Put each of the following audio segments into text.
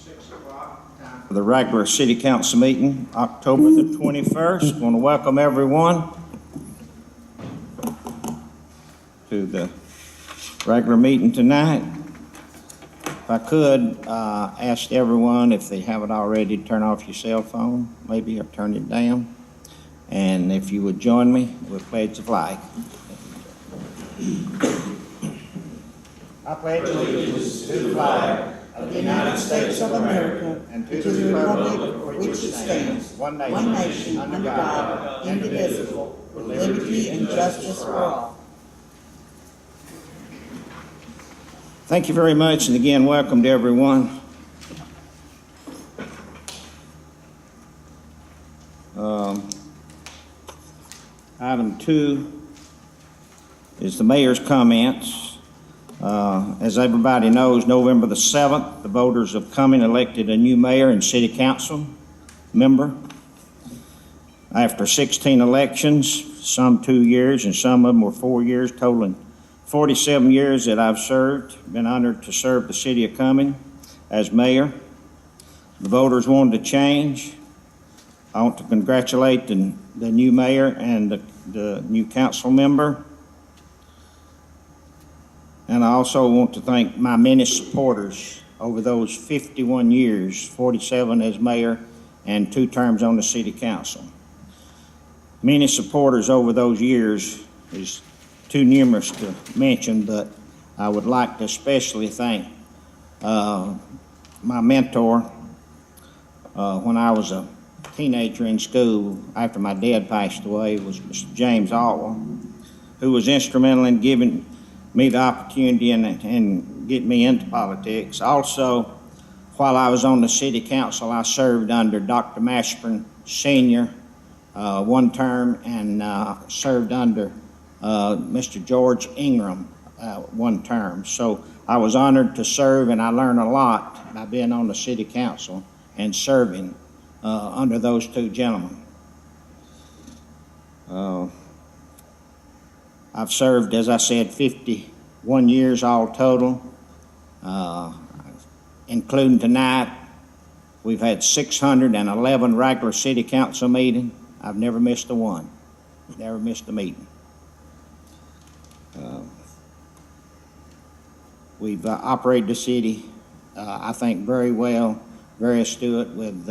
6 o'clock. Time for the regular city council meeting, October the 21st. I want to welcome everyone to the regular meeting tonight. If I could ask everyone, if they haven't already, to turn off your cell phone, maybe, or turn it down. And if you would join me, we'll pledge the flag. I pledge allegiance to the flag of the United States of America and to the republic for which it stands, one nation, under God, indivisible, with liberty and justice for all. Thank you very much, and again, welcome to everyone. Item 2 is the mayor's comments. As everybody knows, November the 7th, the voters of Cumming elected a new mayor and city council member. After 16 elections, some 2 years and some of them were 4 years, totaling 47 years that I've served, been honored to serve the city of Cumming as mayor. The voters wanted to change. I want to congratulate the new mayor and the new council member. And I also want to thank my many supporters over those 51 years, 47 as mayor and 2 terms on the city council. Many supporters over those years is too numerous to mention, but I would like to especially thank my mentor when I was a teenager in school after my dad passed away, was Mr. James Alwell, who was instrumental in giving me the opportunity and get me into politics. Also, while I was on the city council, I served under Dr. Mashburn Sr. 1 term and served under Mr. George Ingram 1 term. So I was honored to serve, and I learned a lot by being on the city council and serving under those 2 gentlemen. I've served, as I said, 51 years all total, including tonight. We've had 611 regular city council meetings. I've never missed a one, never missed a meeting. We've operated the city, I think, very well, very astute, with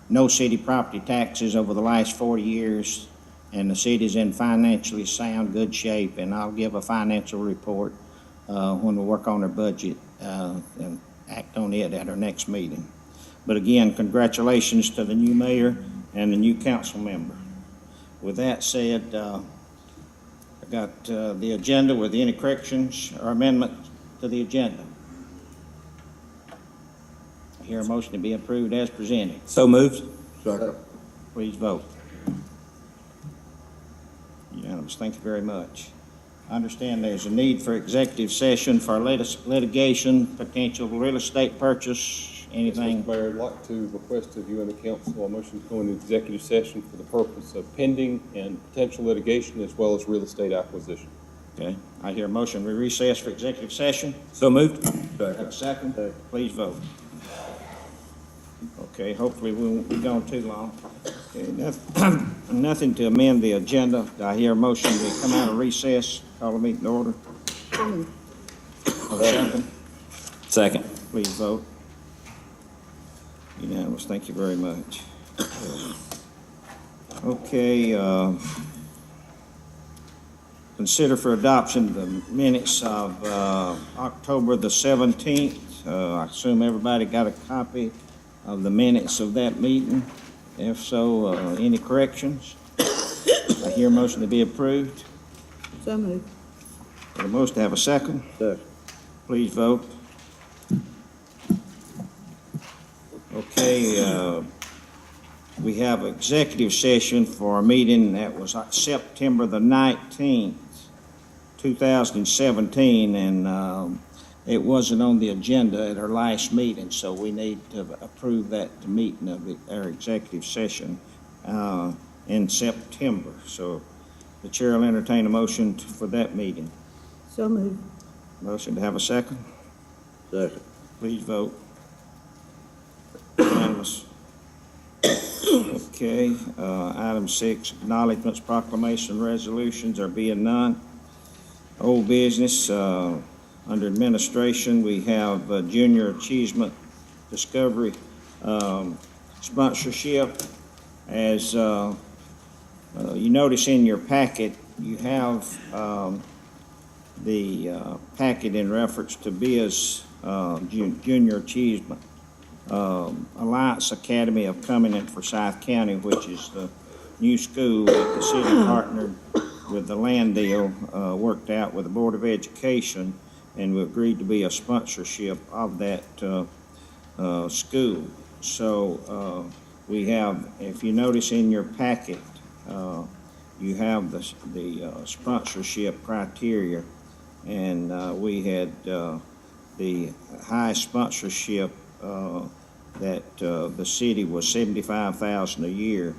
no city property taxes over the last 40 years, and the city's in financially sound, good shape, and I'll give a financial report when we work on our budget and act on it at our next meeting. But again, congratulations to the new mayor and the new council member. With that said, I got the agenda with any corrections or amendments to the agenda. I hear a motion to be approved as presented. So moved. Second. Please vote. Unanimous. Thank you very much. I understand there's a need for executive session for litigation, potential real estate purchase, anything. Yes, Mr. Mayor, I'd like to request of you and the council a motion to go into executive session for the purpose of pending and potential litigation as well as real estate acquisition. Okay. I hear a motion to recess for executive session. So moved. Have a second? Please vote. Okay, hopefully we won't be gone too long. Okay, nothing to amend the agenda. Do I hear a motion to come out of recess, call the meeting to order? Second? Second. Please vote. Unanimous. Thank you very much. Okay, consider for adoption the minutes of October the 17th. I assume everybody got a copy of the minutes of that meeting. If so, any corrections? I hear a motion to be approved. So moved. Got a motion to have a second? Second. Please vote. Okay, we have an executive session for a meeting that was September the 19th, 2017, and it wasn't on the agenda at our last meeting, so we need to approve that meeting of our executive session in September. So the chair will entertain a motion for that meeting. So moved. Motion to have a second? Second. Please vote. unanimous. Okay, item 6, acknowledgements, proclamation, resolutions, there being none. Old business, under administration, we have Junior Achievement Discovery sponsorship. As you notice in your packet, you have the packet in reference to BIS Junior Achievement Alliance Academy of Cumming in Forsyth County, which is the new school that the city partnered with the land deal, worked out with the Board of Education, and we agreed to be a sponsorship of that school. So we have, if you notice in your packet, you have the sponsorship criteria, and we had the high sponsorship that the city was $75,000 a year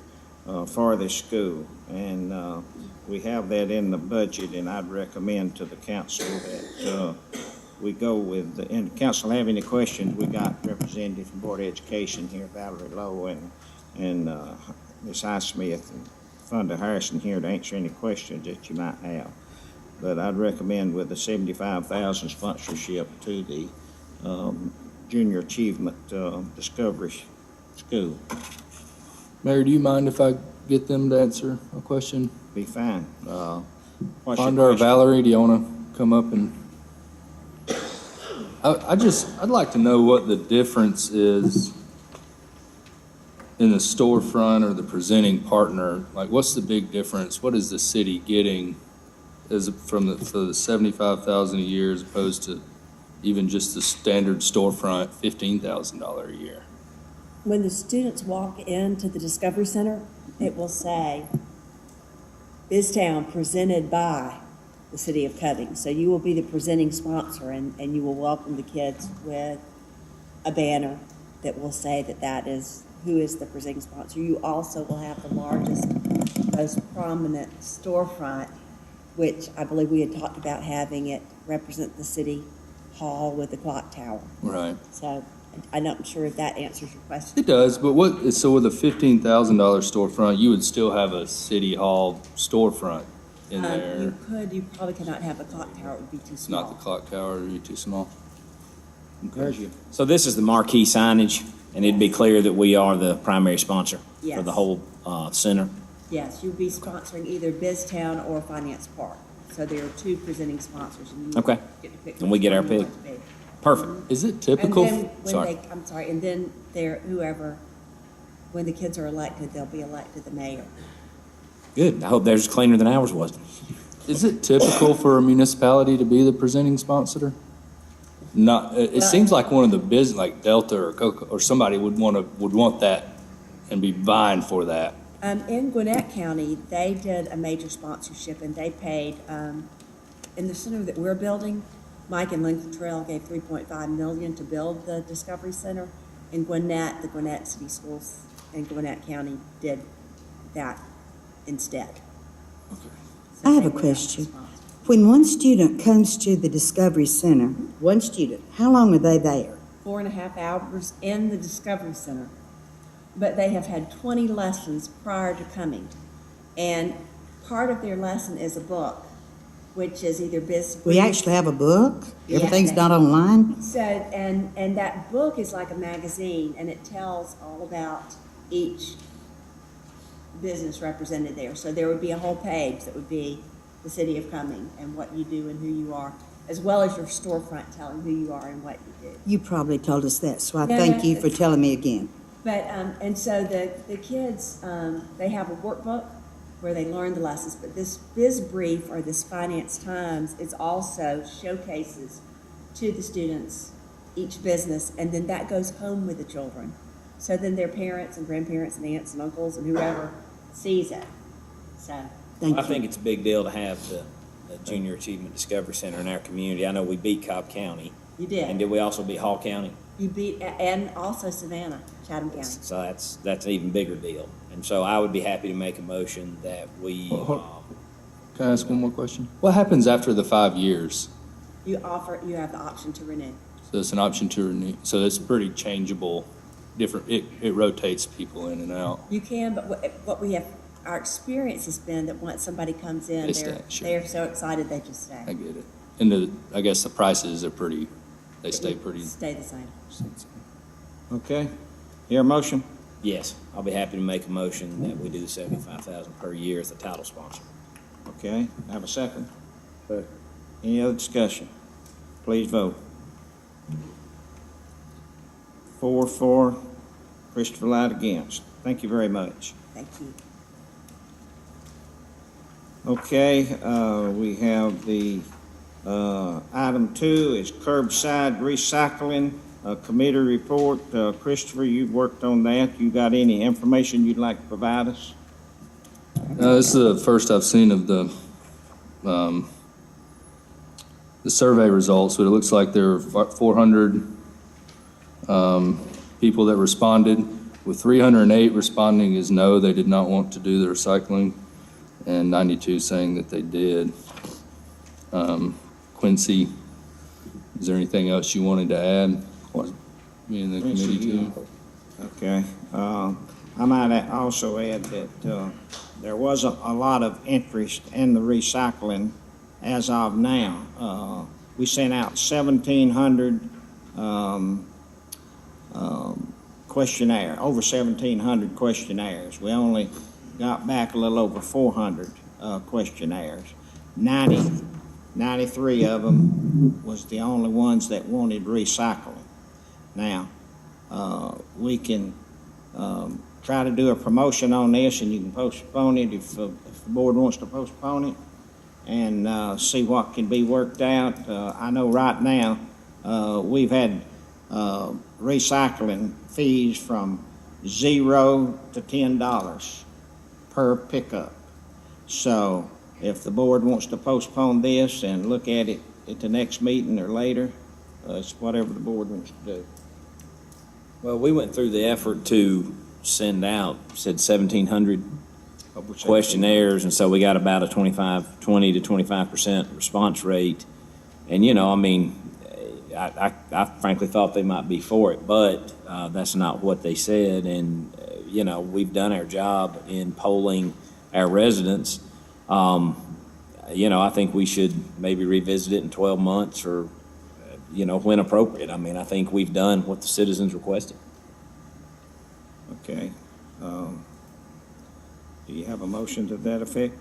for this school, and we have that in the budget, and I'd recommend to the council that we go with, and the council have any questions, we got representatives from Board of Education here, Valerie Lowe and Ms. Highsmith and Fonda Harrison here to answer any questions that you might have. But I'd recommend with the $75,000 sponsorship to the Junior Achievement Discovery School. Mayor, do you mind if I get them to answer a question? Be fine. What's your Fonda or question? Valerie, do you want to come up and? I'd like to know what the difference is in the storefront or the presenting partner. Like, what's the big difference? What is the city getting for the $75,000 a year as opposed to even just the standard storefront $15,000 a year? When the students walk into the Discovery Center, it will say, BizTown presented by the City of Cumming. So you will be the presenting sponsor, and you will welcome the kids with a banner that will say that is who is the presenting sponsor. You also will have the largest, most prominent storefront, which I believe we had talked about having it represent the city hall with the clock tower. Right. So I'm not sure if that answers your question. It does, but so with a $15,000 storefront, you would still have a city hall storefront in there. You probably could not have a clock tower, it would be too It's small. not the clock tower, it would be too small. Okay. So this is the marquee signage, and it'd be clear that we are the primary sponsor for Yes. the whole center. Yes, you'll be sponsoring either BizTown or Finance Park. So there are two presenting sponsors, and you Okay. get to pick. And we which get our one you pick. want to be. Perfect. Is it And typical? then Sorry. and then when the kids are elected, they'll be elected the mayor. Good. I hope theirs is cleaner than ours was. Is it typical for a municipality to be the presenting sponsor? Not. It seems like one of the business, like Delta or Coca or somebody would want that and be vying for that. In Gwinnett County, they did a major sponsorship, and they paid, in the center that we're building, Mike and Lincoln Trail gave $3.5 million to build the Discovery Center. In Gwinnett, the Gwinnett City Schools in Gwinnett County did that instead. Okay. So I have they a were question. sponsored. When one student comes to the Discovery Center, one student, how long are they there? 4.5 hours in the Discovery Center, but they have had 20 lessons prior to coming. And part of their lesson is a book, which is either business. We actually have a book? Yeah. Everything's not online? So, and that book is like a magazine, and it tells all about each business represented there. So there would be a whole page that would be the City of Cumming and what you do and who you are, as well as your storefront telling who you are and what you do. You probably told us that, so I No, thank no, you for telling me again. But, and so the kids, they have a workbook where they learn the lessons, but this Biz Brief or this Finance Times is also showcases to the students each business, and then that goes home with the children. So then their parents and grandparents and aunts and uncles and whoever sees it. So, Thank I you. think it's a big deal to have the Junior Achievement Discovery Center in our community. I know we beat Cobb County. you And did. did we also beat Hall County? You beat, and also Savannah, Chatham County. So that's an even bigger deal. And so I would be happy to make a motion that we, Can I ask one more question? What happens after the 5 years? You have the option to renew. So it's an option to renew. So it's pretty changeable different, it rotates people in and out. You can, but what we have, our experience has been that once somebody comes in, They stay, sure. they're so excited they just stay. I get it. And I guess the prices are pretty, they stay pretty. Stay the same. Okay, hear a motion? Yes, I'll be happy to make a motion that we do the 75,000 per year as the title sponsor. Okay, have a second? Second. Any other discussion? Please vote. 4 for, Christopher Light against. Thank you very much. Thank you. Okay, we have the, item 2 is curbside recycling, committee report. Christopher, you've worked on that. You got any information you'd like to provide us? This is the first I've seen of the survey results, but it looks like there are 400 people that responded, with 308 responding as no, they did not want to do the recycling, and 92 saying that they did. Quincy, is there anything else you wanted to add? Me and the committee too? Okay. I might also add that there wasn't a lot of interest in the recycling as of now. We sent out 1,700 questionnaire, over 1,700 questionnaires. We only got back a little over 400 questionnaires. 93 of them was the only ones that wanted recycling. Now, we can try to do a promotion on this, and you can postpone it if the board wants to postpone it, and see what can be worked out. I know right now we've had recycling fees from $0 to $10 per pickup. So if the board wants to postpone this and look at it at the next meeting or later, it's whatever the board wants to do. Well, we went through the effort to send out, said 1,700 questionnaires, and so we got about a 20 to 25% response rate. And, you know, I mean, I frankly thought they might be for it, but that's not what they said. And, you know, we've done our job in polling our residents. You know, I think we should maybe revisit it in 12 months or, you know, when appropriate. I mean, I think we've done what the citizens requested. Okay. Do you have a motion to that effect?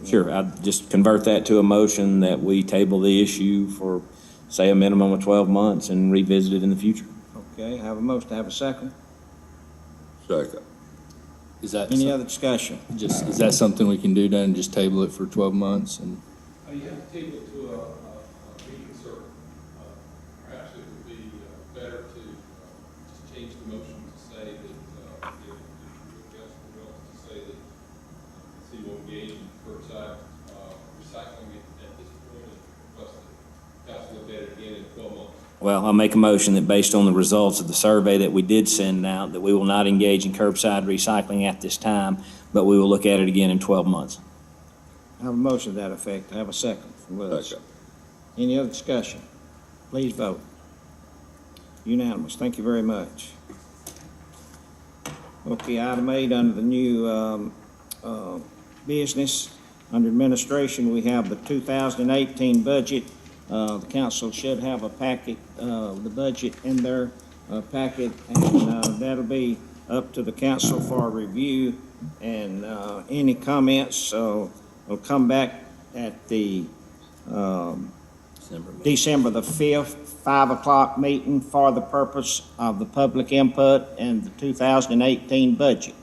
Sure, I'd just convert that to a motion that we table the issue for, say, a minimum of 12 months and revisit it in the future. Okay, have a motion to have a second. Second. Is that Any other discussion? is that something we can do then, just table it for 12 months? And You have to table it to a meeting, sir. Perhaps it would be better to just change the motion to say that, if you ask the bill to say that the city will engage in curbside recycling at this point, and request the council look at it again in 12 months. Well, I'll make a motion that based on the results of the survey that we did send out, that we will not engage in curbside recycling at this time, but we will look at it again in 12 months. I have a motion to that effect. I have a second from Lewis. Any other discussion? Please vote. Unanimous. Thank you very much. Okay, item 8 under the new business. Under administration, we have the 2018 budget. The council should have a packet, the budget in their packet, and that'll be up to the council for review. And any comments will come back at the December the 5th, 5 o'clock meeting for the purpose of the public input and the 2018 budget.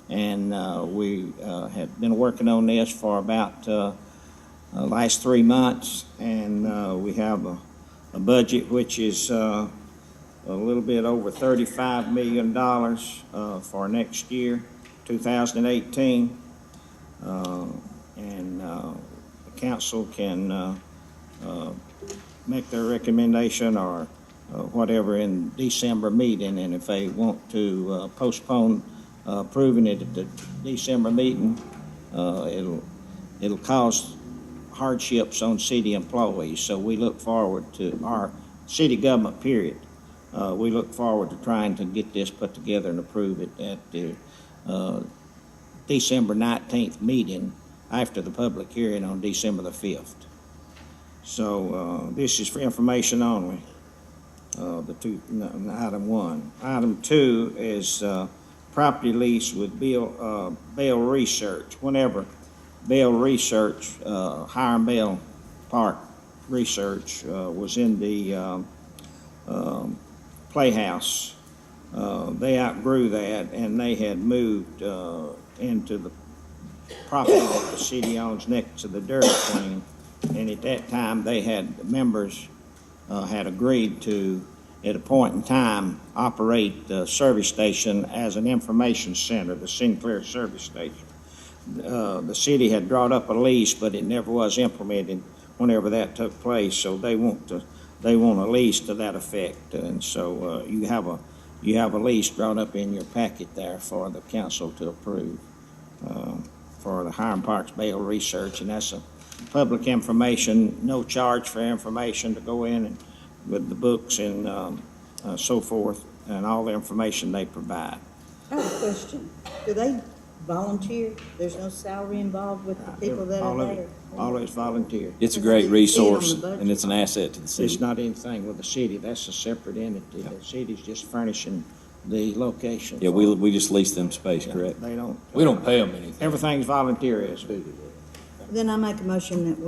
And we have been working on this for about last 3 months, and we have a budget which is a little bit over $35 million for next year, 2018. And the council can make their recommendation or whatever in December meeting, and if they want to postpone approving it at the December meeting, it'll cause hardships on city employees. So we look forward to our city government, period, we look forward to trying to get this put together and approve it at the December 19th meeting after the public hearing on December the 5th. So this is for information only. Item 1. Item 2 is property lease with Bell Research. Whenever Bell Research, Hiram Bell Park Research was in the Playhouse, they outgrew that and they had moved into the property that the city owns next to the Dairy Queen. And at that time, they had members had agreed to, at a point in time, operate the service station as an information center, the Sinclair Service Station. The city had drawn up a lease, but it never was implemented whenever that took place. So they want a lease to that effect, and so you have a lease drawn up in your packet there for the council to approve for the Hiram Parks Bale Research, and that's a public information, no charge for information to go in and with the books and so forth, and all the information they provide. I have a question. Do they volunteer? There's no salary involved with the people that All are of there? it, always volunteer. It's a great resource, budget. and it's an asset to the It's city. not anything with the city, that's a separate entity. The city's just furnishing the location. Yeah, we just lease them space, Yeah, correct? They don't. We don't pay them anything. Everything's volunteer is. Then I make a motion that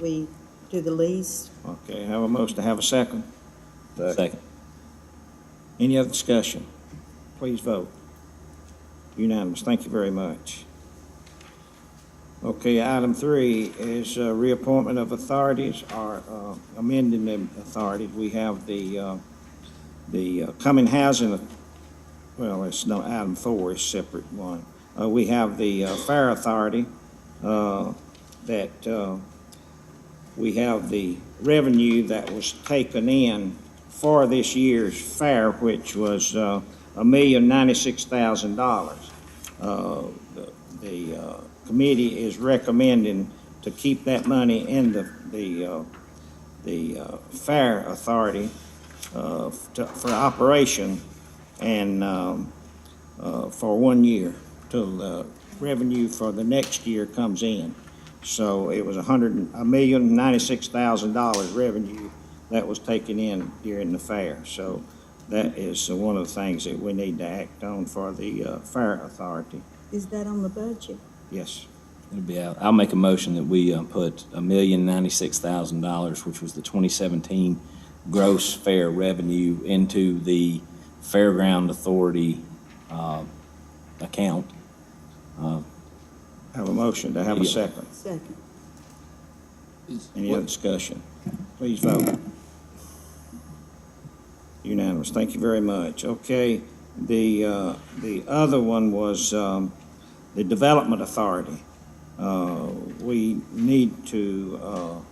we do the lease. Okay, have a motion to have a second. Second. Any other discussion? Please vote. Unanimous. Thank you very much. Okay, item 3 is reappointment of authorities or amending the authorities. We have the Cumming Housing, well, it's no, item 4 is separate one. We have the Fair Authority that we have the revenue that was taken in for this year's fair, which was $1,096,000. The committee is recommending to keep that money in the Fair Authority for operation and for 1 year till the revenue for the next year comes in. So it was $1,096,000 revenue that was taken in during the fair. So that is one of the things that we need to act on for the Fair Authority. Is that on the budget? Yes. It'll be out. I'll make a motion that we put $1,096,000, which was the 2017 gross fair revenue, into the Fairground Authority account. Have a motion to have a second. Second. Any other discussion? Please vote. Unanimous. Thank you very much. Okay, the other one was the Development Authority. We need to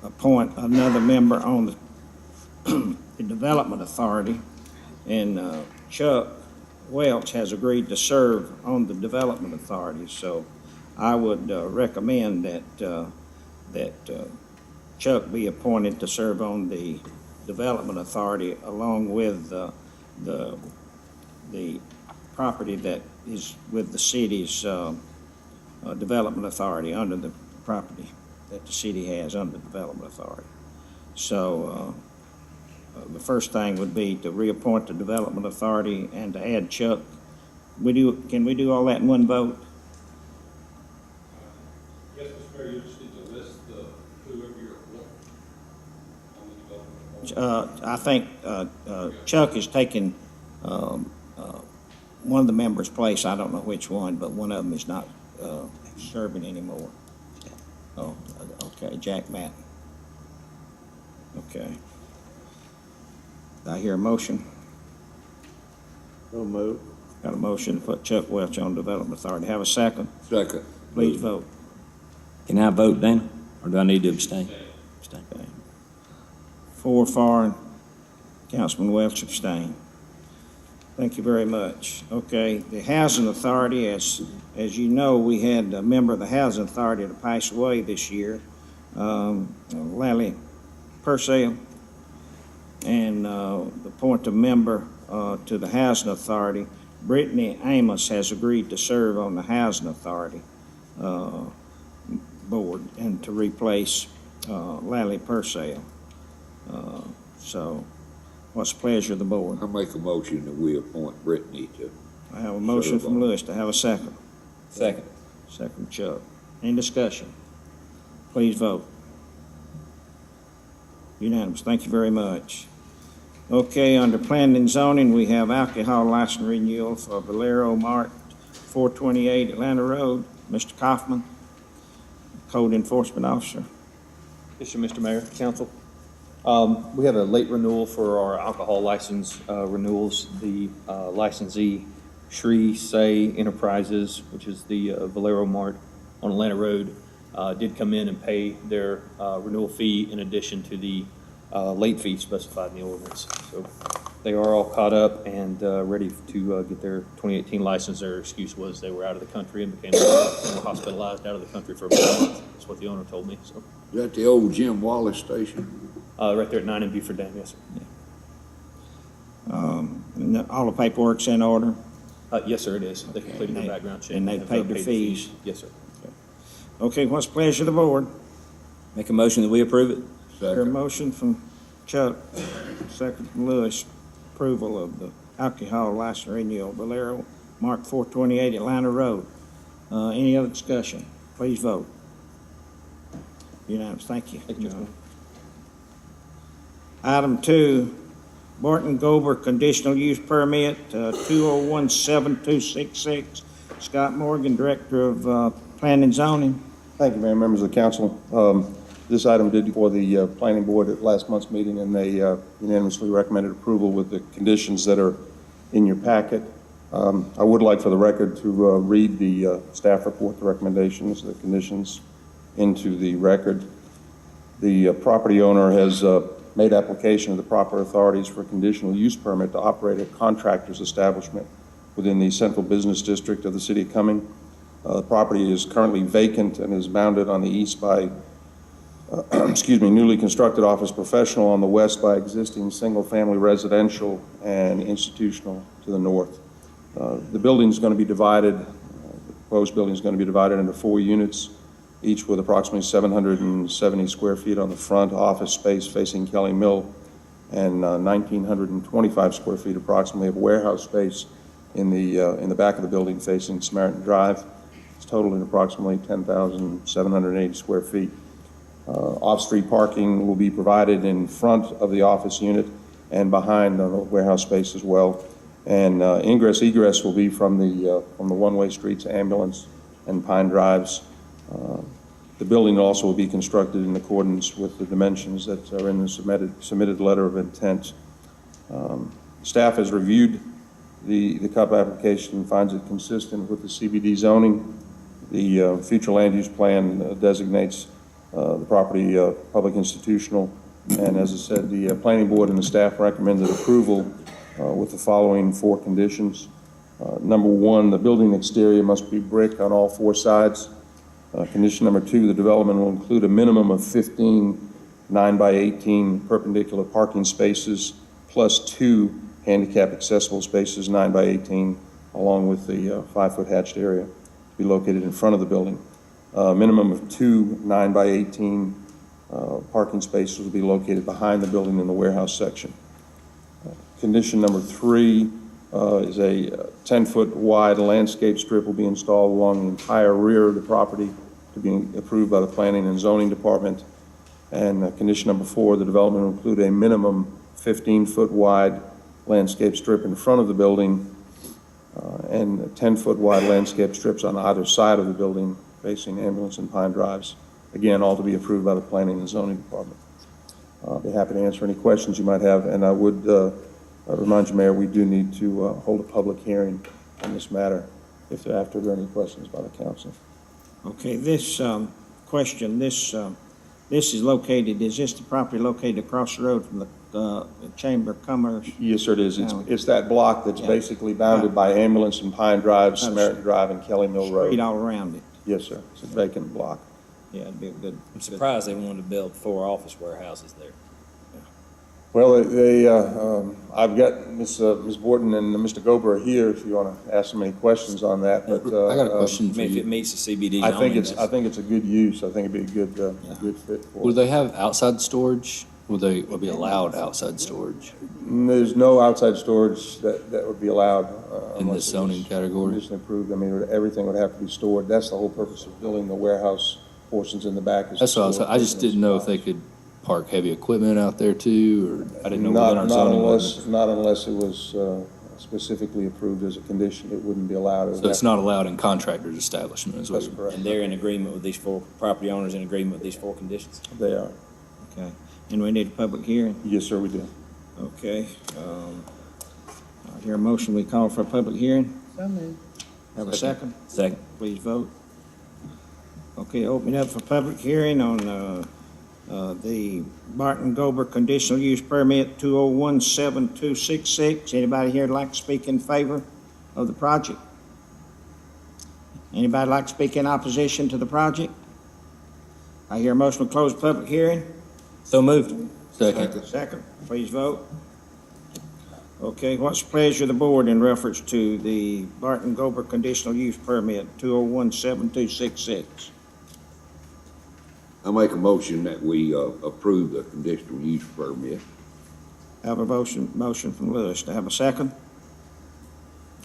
appoint another member on the Development Authority, and Chuck Welch has agreed to serve on the Development Authority. So I would recommend that Chuck be appointed to serve on the Development Authority along with the property that is with the city's Development Authority, under the property that the city has under the Development Authority. So the first thing would be to reappoint the Development Authority and to add Chuck. Can we do all that in one vote? Yes, Mr. Mayor, you just need to list whoever you're appointing on the development. I think Chuck is taking one of the members' place. I don't know which one, but one of them is not serving anymore. Oh, okay, Jack Matten. Okay. Do I hear a motion? No move. Got a motion to put Chuck Welch on Development Authority. Have a second? Second. Please vote. Can I vote, Dana, or do I need to abstain? Abstain. Okay. 4 for, Councilman Welch abstained. Thank you very much. Okay, the Housing Authority, as you know, we had a member of the Housing Authority to pass away this year, Lally Purcell. And appoint a member to the Housing Authority. Brittany Amos has agreed to serve on the Housing Authority board and to replace Lally Purcell. So what's the pleasure of the board? I make a motion that we appoint Brittany to. I have a motion from Lewis. To have a second? Second. Second, Chuck. Any discussion? Please vote. Unanimous. Thank you very much. Okay, under planning and zoning, we have alcohol license renewal for Valero Mart, 428 Atlanta Road. Mr. Kaufman, Code Enforcement Officer. Yes, sir, Mr. Mayor, Council. We have a late renewal for our alcohol license renewals. The licensee, Sri Say Enterprises, which is the Valero Mart on Atlanta Road, did come in and pay their renewal fee in addition to the late fee specified in the ordinance. So they are all caught up and ready to get their 2018 license. Their excuse was they were out of the country and became hospitalized out of the country for about a month. That's what the owner told me. So Is that the old Jim Wallace station? right there at 9 in Buford Dam, yes, sir. And all the paperwork's in order, Yes, sir, it is. They completed their background check. and they have, paid their the fees. Yes, sir. Okay, what's the pleasure of the board? Make a motion that we approve it. Your Second. motion from Chuck, second from Lewis, approval of the alcohol license renewal, Valero Mark 428 Atlanta Road. Any other discussion? Please vote. Unanimous. Thank you. Thank you, Mr. Mayor. Item 2, Barton Gober conditional use permit, 2017266. Scott Morgan, Director of Planning and Zoning. Thank you, Mayor, members of the council. This item did for the planning board at last month's meeting, and they unanimously recommended approval with the conditions that are in your packet. I would like for the record to read the staff report, the recommendations, the conditions into the record. The property owner has made application to the proper authorities for a conditional use permit to operate a contractor's establishment within the central business district of the city of Cumming. The property is currently vacant and is bounded on the east by newly constructed office professional, on the west by existing single-family residential and institutional to the north. The building is going to be divided, the proposed building is going to be divided into 4 units, each with approximately 770 square feet on the front, office space facing Kelly Mill, and 1,925 square feet approximately of warehouse space in the back of the building facing Samaritan Drive. It's totaling approximately 10,780 square feet. Off-street parking will be provided in front of the office unit and behind the warehouse space as well. And ingress egress will be from the one-way streets, Ambulance and Pine Drives. The building also will be constructed in accordance with the dimensions that are in the submitted letter of intent. Staff has reviewed the CUP application and finds it consistent with the CBD zoning. The future land use plan designates the property public institutional, and as I said, the planning board and the staff recommended approval with the following 4 conditions. Number 1, the building exterior must be brick on all 4 sides. Condition number 2, the development will include a minimum of 15 9x18 perpendicular parking spaces plus 2 handicap accessible spaces 9x18, along with the 5-foot hatched area to be located in front of the building. Minimum of 2 9x18 parking spaces will be located behind the building in the warehouse section. Condition number 3 is a 10-foot wide landscape strip will be installed along the entire rear of the property to be approved by the Planning and Zoning Department. And condition number 4, the development will include a minimum 15-foot wide landscape strip in front of the building and 10-foot wide landscape strips on either side of the building facing Ambulance and Pine Drives. Again, all to be approved by the Planning and Zoning Department. I'll be happy to answer any questions you might have, and I would remind you, Mayor, we do need to hold a public hearing on this matter after there are any questions by the council. Okay, this question, this is located, is this the property located across the road from the Chamber of Commerce? Yes, sir, it is. It's that block that's basically bounded by Ambulance and Pine Drive, Samaritan Drive, and Kelly Mill Road. Street all around it. Yes, sir. It's a vacant block. Yeah, it'd be a good. I'm surprised they wanted to build 4 office warehouses there. Well, I've got Ms. Borton and Mr. Gober are here if you want to ask them any questions on that, but. I got a question I for mean, if it you. meets the CBD I zoning. think it's a good use. I think it'd be a good fit for Will it. they have outside storage? Will they be allowed outside storage There's no outside storage that would be allowed. in unless this it zoning was category? Conditionally approved. I mean, everything would have to be stored. That's the whole purpose of building the warehouse portions in the back. Is That's to what I was, store I just equipment didn't know if they supplies. could park heavy equipment out there too, or I didn't know within our zoning. Not unless it was specifically approved as a condition, it wouldn't be allowed. So it's not allowed in contractors' establishment as well? That's correct. And they're in agreement with these four, property owners in agreement with these four conditions? They are. Okay. And we need a public hearing? Yes, sir, we do. Okay. I hear a motion, we call for a public hearing? Have a second? Second. Please vote. Okay, open up for public hearing on the Barton Gober conditional use permit 2017266. Anybody here like to speak in favor of the project? Anybody like to speak in opposition to the project? I hear a motion to close public hearing. So moved. Second. Second, please vote. Okay, what's the pleasure of the board in reference to the Barton Gober conditional use permit 2017266? I make a motion that we approve the conditional use permit. Have a motion from Lewis. To have a second?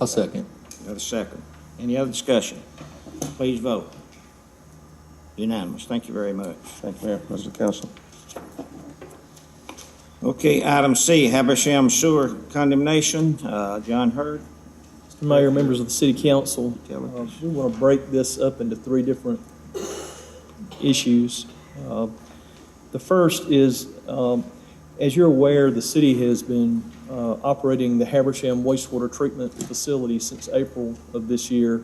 I'll second. Have a second. Any other discussion? Please vote. Unanimous. Thank you very much. Thank you, Mayor, members of the council. Okay, item C, Habersham Sewer condemnation. John Hurd. Mr. Mayor, members of the City Council, Tell us. we want to break this up into three different issues. The first is, as you're aware, the city has been operating the Habersham wastewater treatment facility since April of this year,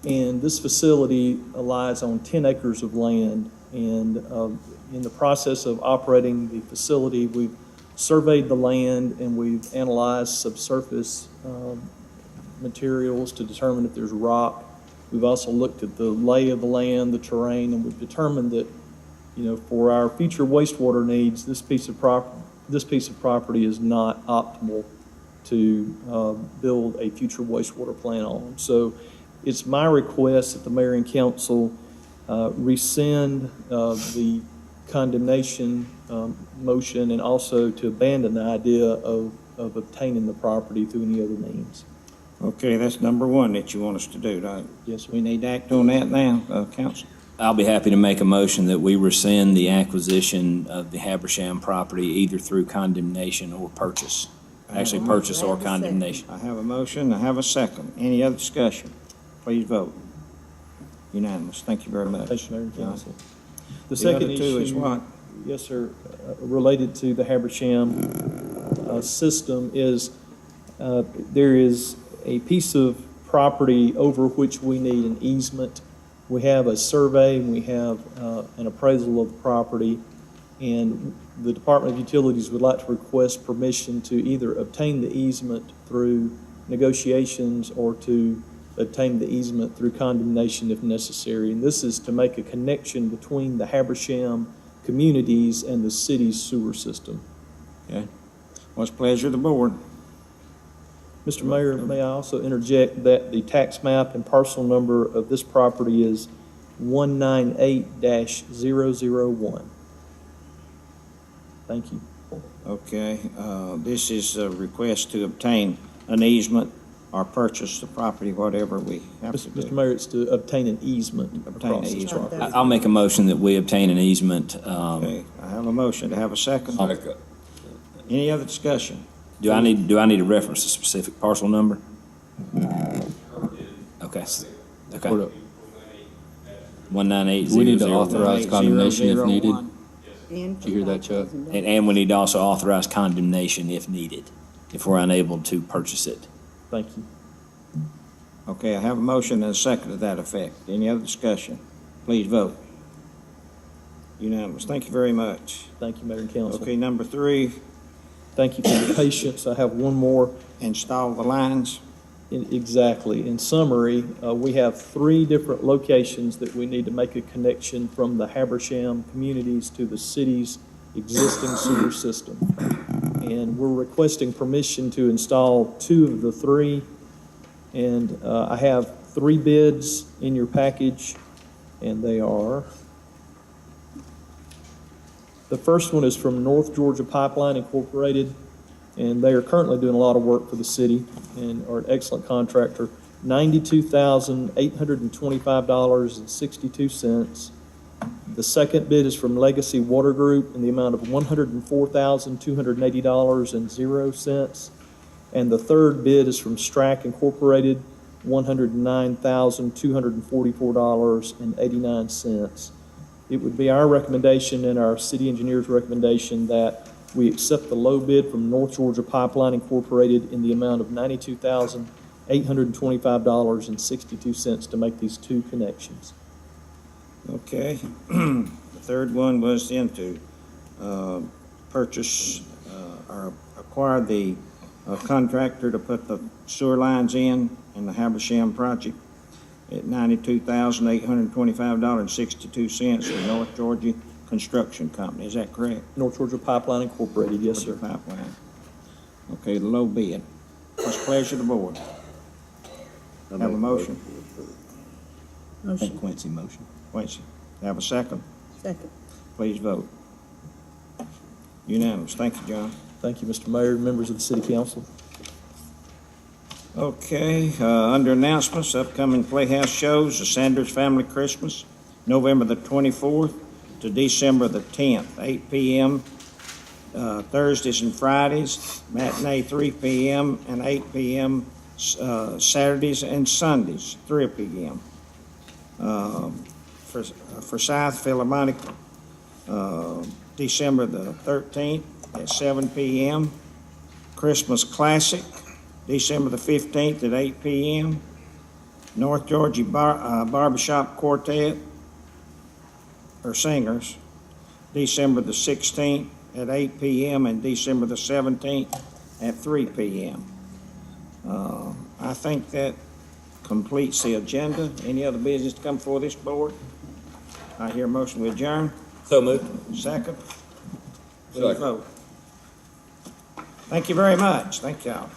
and this facility lies on 10 acres of land, and in the process of operating the facility, we've surveyed the land and we've analyzed subsurface materials to determine if there's rock. We've also looked at the lay of the land, the terrain, and we've determined that, for our future wastewater needs, this piece of property is not optimal to build a future wastewater plant on. So it's my request that the mayor and council rescind the condemnation motion and also to abandon the idea of obtaining the property through any other means. Okay, that's number one that you want us to do, right? Yes, sir. We need to act on that now, council. I'll be happy to make a motion that we rescind the acquisition of the Habersham property either through condemnation or purchase. Actually, purchase or condemnation. I have a motion, I have a second. Any other discussion? Please vote. Unanimous. Thank you very much. Thank you, Mayor and Council. The The second other two is issue, what? yes, sir, related to the Habersham system is there is a piece of property over which we need an easement. We have a survey, and we have an appraisal of the property, and the Department of Utilities would like to request permission to either obtain the easement through negotiations or to obtain the easement through condemnation if necessary. And this is to make a connection between the Habersham communities and the city's sewer system. Okay. What's the pleasure of the board? Mr. Mayor, may I also interject that the tax map and parcel number of this property is 198-001. Thank you. Okay, this is a request to obtain an easement or purchase the property, whatever we have to Mr. do. Mayor, it's to obtain an easement Obtain across an this easement. property. I'll make a motion that we obtain an easement. Okay, I have a motion to have a second. Any other discussion? Do I need to reference a specific parcel number? Okay. Okay. 198. We need to authorize condemnation if needed. 001. And Did you hear that, Chuck? And we need to also authorize condemnation if needed, if we're unable to purchase it. Thank you. Okay, I have a motion and a second to that effect. Any other discussion? Please vote. Unanimous. Thank you very much. Thank you, Mayor and Council. Okay, number 3, Thank you for your patience. I have one more. install the lines. Exactly. In summary, we have 3 different locations that we need to make a connection from the Habersham communities to the city's existing sewer system. and we're requesting permission to install 2 of the 3. And I have 3 bids in your package, and they are, the first one is from North Georgia Pipeline Incorporated, and they are currently doing a lot of work for the city and are an excellent contractor. $92,825.62. The second bid is from Legacy Water Group in the amount of $104,280.00. And the third bid is from Strack Incorporated, $109,244.89. It would be our recommendation and our city engineer's recommendation that we accept the low bid from North Georgia Pipeline Incorporated in the amount of $92,825.62 to make these 2 connections. Okay. The third one was then to purchase or acquire the contractor to put the sewer lines in the Habersham project at $92,825.62 for North Georgia Construction Company. Is that correct? North Georgia Pipeline Incorporated, yes, sir. Georgia Pipeline. Okay, the low bid. What's the pleasure of the board? Have a motion? I think Quincy motion. Quincy, have a second? Second. Please vote. Unanimous. Thank you, John. Thank you, Mr. Mayor, members of the City Council. Okay, under announcements, upcoming Playhouse shows, the Sanders Family Christmas, November the 24th to December the 10th, 8 p.m. Thursdays and Fridays, matinee 3 p.m. and 8 p.m. Saturdays and Sundays, 3 p.m. For South Philharmonic, December the 13th at 7 p.m. Christmas Classic, December the 15th at 8 p.m. North Georgia Barbershop Quartet, or Singers, December the 16th at 8 p.m. and December the 17th at 3 p.m. I think that completes the agenda. Any other business to come before this board? I hear a motion to adjourn. So moved. Second? Please Second. vote. Thank you very much. Thank y'all.